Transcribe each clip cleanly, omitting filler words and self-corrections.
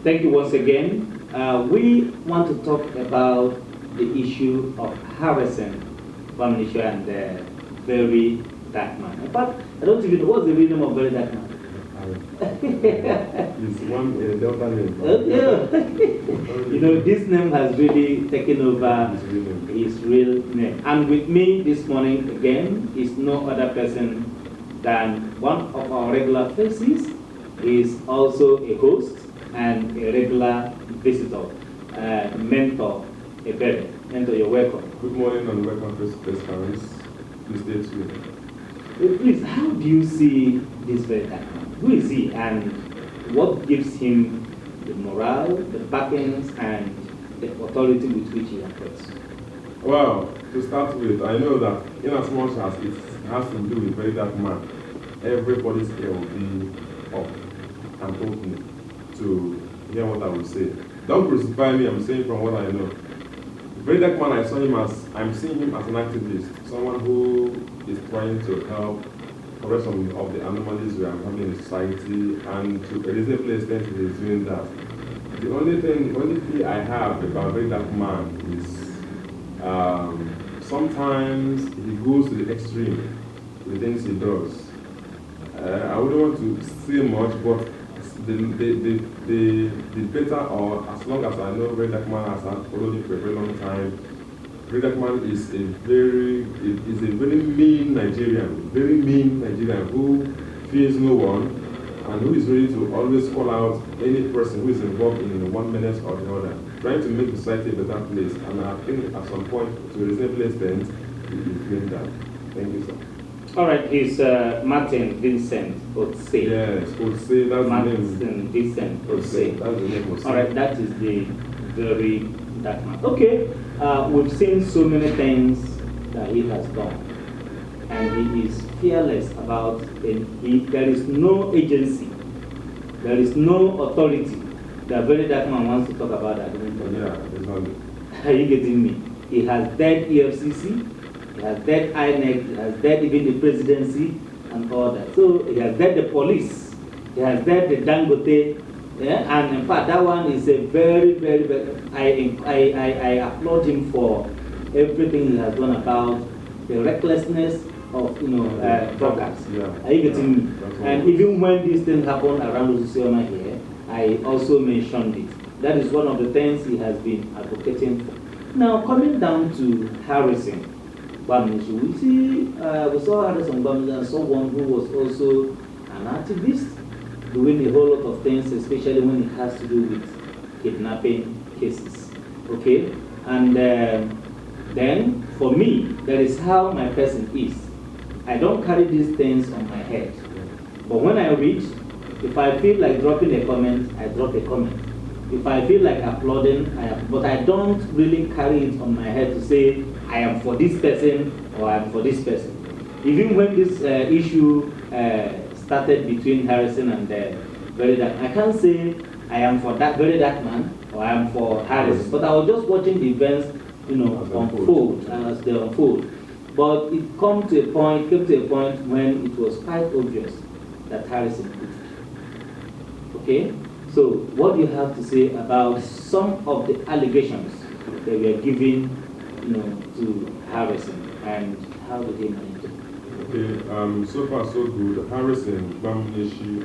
Thank you once again. We want to talk about the issue of Harrison Gwamnishu and VeryDarkMan. In fact, I don't even know what's the real name of VeryDarkMan. It's one Delta name. You know, this name has really taken over his real name. And with me this morning again is no other person than one of our regular faces. He is also a host and a regular visitor, Mentor Ebere. Mentor, you're welcome. Good morning and welcome to Space Paris. Please stay tuned. Please, how do you see this VeryDarkMan? Who is he and what gives him the morale, the backings, and the authority with which he operates? Well, to start with, I know that in as much as it has to do with VeryDarkMan, everybody's ear will be up and open to hear what I will say. Don't crucify me, I'm saying from what I know. VeryDarkMan, I'm seeing him as an activist, someone who is trying to help correct some of the anomalies we are having in society, and to a reasonable extent he is doing that. The only thing I have about VeryDarkMan is sometimes he goes to the extreme with the things he does. I wouldn't want to say much, but the better, or as long as I know VeryDarkMan has followed him for a very long time, VeryDarkMan is a very mean Nigerian who fears no one and who is ready to always call out any person who is involved in one menace or the other, trying to make society a better place. And I think at some point, to a reasonable extent, he is doing that. Thank you, sir. All right, he's Martin Vincent Otse. Yes, Otse, that's Martin the name. Vincent Otse. That's the name, Otse. All right, that is the VeryDarkMan. Okay, we've seen so many things that he has done, and he is fearless about it. There is no agency, there is no authority that VeryDarkMan wants to talk about that. Yeah, exactly. Are you getting me? He has dead EFCC, he has dead INEC, he has dead even the presidency and all that. So he has dead the police, he has dead the Dangote. Yeah, and in fact, that one is a very, very, I applaud him for everything he has done about the recklessness of, druggers. Yeah. Are you getting me? And even when this thing happened around Luciana here, I also mentioned it. That is one of the things he has been advocating for. Now, coming down to Harrison Gwamnishu, we saw Harrison Gwamnishu as someone who was also an activist, doing a whole lot of things, especially when it has to do with kidnapping cases. Okay? And then, for me, that is how my person is. I don't carry these things on my head. But when I read, if I feel like dropping a comment, I drop a comment. If I feel like applauding, but I don't really carry it on my head to say, I am for this person or I am for this person. Even when this issue started between Harrison and VeryDarkMan, I can't say I am for that VeryDarkMan or I am for Harrison, but I was just watching the events, unfold as they unfold. But it came to a point when it was quite obvious that Harrison did. Okay, so what do you have to say about some of the allegations that we are giving, to Harrison, and how did he manage it? Okay, so far so good. Harrison Gwamnishu.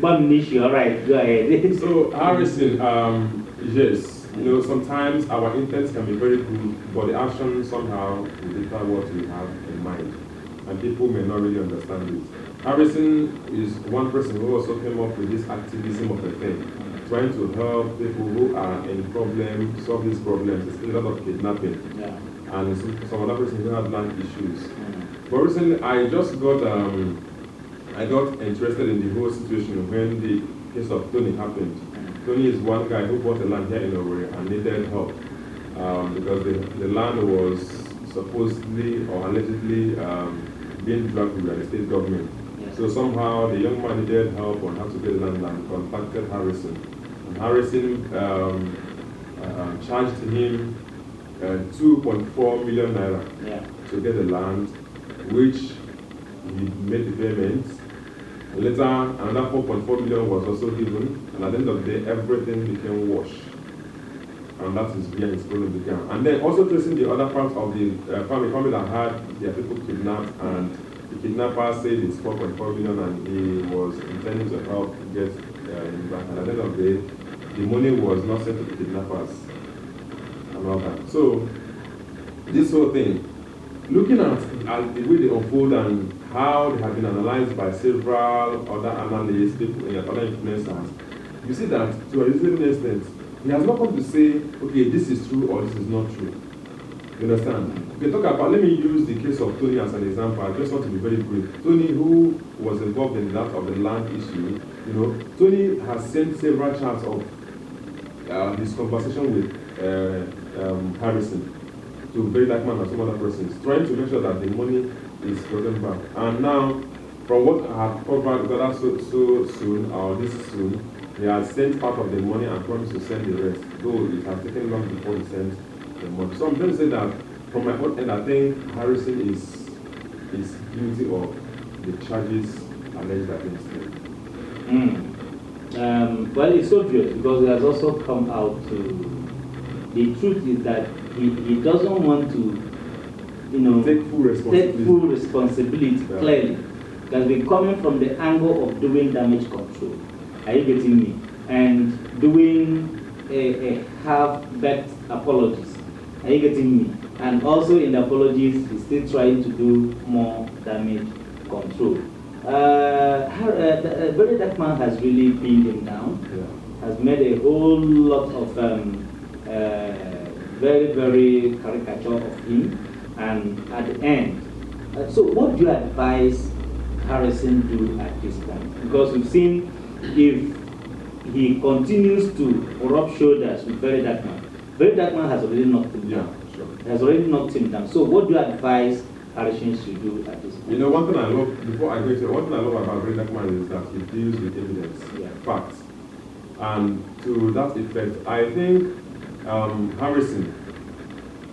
Gwamnishu, all right, go ahead. So Harrison, yes, sometimes our intents can be very good, but the action somehow will differ what we have in mind, and people may not really understand it. Harrison is one person who also came up with this activism of a thing, trying to help people who are in problems, solve these problems. It's a lot of kidnapping, and some other person who have land issues. But recently, I got interested in the whole situation when the case of Tony happened. Tony is one guy who bought a land here in Owerri and needed help because the land was supposedly or allegedly being dragged by the state government. So somehow the young man needed help on how to get the land and contacted Harrison. And Harrison charged him 2.4 million naira to get the land, which he made the payment. Later, another 4.4 million was also given, and at the end of the day, everything became wash. And that is where his problem began. And then also tracing the other part of the family that had their people kidnapped, and the kidnapper said it's 4.4 million, and he was intending to help get him back. And at the end of the day, the money was not sent to the kidnappers and all that. So, this whole thing, looking at the way they unfold and how they have been analyzed by several other analysts, people, other influencers, you see that to a reasonable extent, he has not come to say, okay, this is true or this is not true. You understand? Okay, talk about, let me use the case of Tony as an example. I just want to be very brief. Tony, who was involved in that of the land issue, you know, Tony has sent several charts of his conversation with Harrison to VeryDarkMan and some other persons, trying to make sure that the money is gotten back. And now, from what I have covered, whether so soon or this soon, he has sent part of the money and promised to send the rest, though it has taken long before he sends the money. So I'm going to say that from my own end, I think Harrison is guilty of the charges alleged against him. Well, it's obvious because it has also come out to the truth is that he doesn't want to, you know, take full responsibility. Yeah. Clearly. Because we're coming from the angle of doing damage control. Are you getting me? And doing a half-baked apologies. Are you getting me? And also in the apologies, he's still trying to do more damage control. VeryDarkMan has really pinned him down. Yeah. Has made a whole lot of very, very caricature of him. And at the end, so what do you advise Harrison do at this point? Because we've seen if he continues to rub shoulders with VeryDarkMan has already knocked him down. Yeah, sure. Has already knocked him down. So what do you advise Harrison should do at this point? You know, one thing I love, before I go into one thing I love about VeryDarkMan is that he deals with evidence, facts. And to that effect, I think Harrison,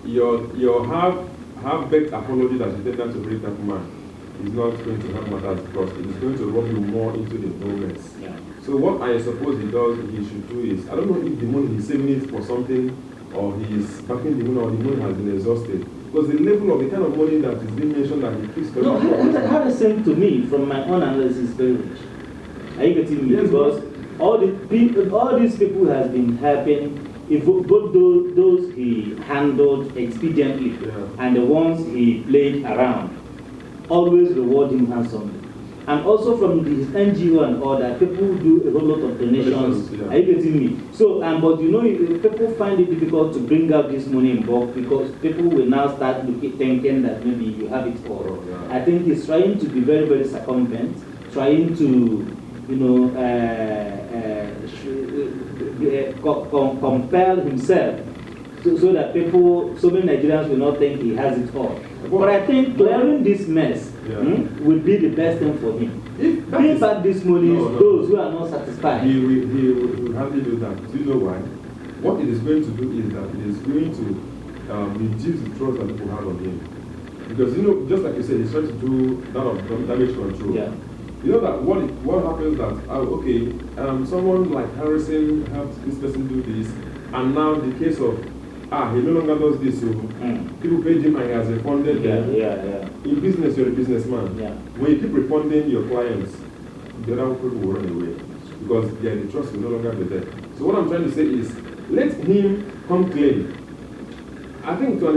your half-baked apology that you take down to VeryDarkMan is not going to help matters because it is going to rub you more into the illness. Yeah. So what I suppose he should do is, I don't know if the money he's saving it for something or he's backing the money or the money has been exhausted. Because the level of the kind of money that is being mentioned that he keeps No, Harrison to me, from my own analysis, is very rich. Are you getting me? Yes, because all these people has been helping, if both those he handled expediently and the ones he played around, always reward him handsomely. And also from his NGO and all that, people do a whole lot of donations. Are you getting me? So, but you know, people find it difficult to bring out this money in bulk because people will now start thinking that maybe you have it all. I think he's trying to be very, very circumvent, trying to, you know, compel himself so that so many Nigerians will not think he has it all. But I think clearing this mess would be the best thing for him. Bring back this money, those who are not satisfied. He will hardly do that. Do you know why? What it is going to do is that it is going to reduce the trust that people have on him. Because, you know, just like you said, he's trying to do that of damage control. Yeah. You know that what happens that, someone like Harrison helped this person do this, and now the case of, he no longer does this, so people paid him and he has refunded them. In business, you're a businessman. When you keep refunding your clients, the other people will run away because the trust will no longer be there. So what I'm trying to say is, let him come clean. I think to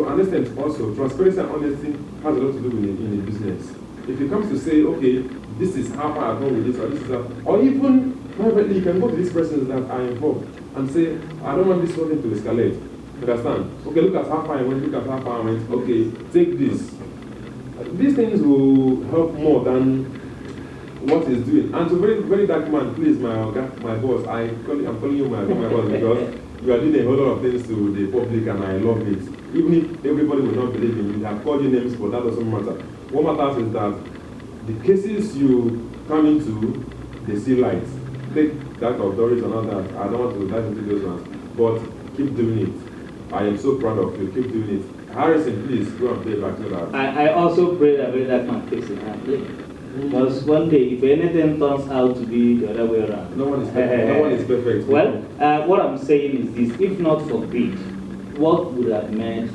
an extent also, transparency and honesty has a lot to do in a business. If he comes to say, okay, this is how far I've gone with this, or this is how, or even privately, you can go to these persons that are involved and say, I don't want this whole thing to escalate. Understand? Okay, look at how far I went, look at how far I went. Okay, take this. These things will help more than what he's doing. And to VeryDarkMan, please, my boss, I'm calling you my boss because you are doing a whole lot of things to the public and I love it. Even if everybody will not believe in you, they have called you names, but that doesn't matter. What matters is that the cases you come into, they see light. Take that of Doris and all that. I don't want to dive into those ones, but keep doing it. I am so proud of you. Keep doing it. Harrison, please go and play back so that. I also pray that VeryDarkMan takes it and play. Because one day, if anything turns out to be the other way around, no one is perfect. No one is perfect. Well, what I'm saying is this: if not for greed, what would have made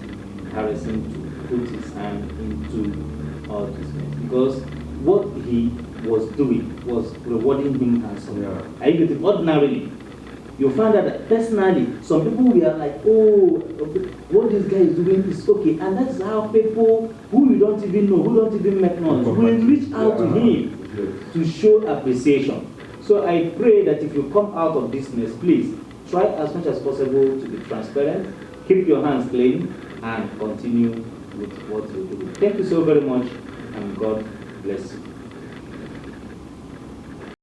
Harrison to put his hand into all this mess? Because what he was doing was rewarding him handsomely. Yeah. Are you getting ordinarily? You find out that personally, some people were like, oh, what this guy is doing is okay. And that's how people who you don't even know, who don't even make noise, will reach out to him to show appreciation. So I pray that if you come out of this mess, please try as much as possible to be transparent, keep your hands clean, and continue with what you do. Thank you so very much, and God bless you.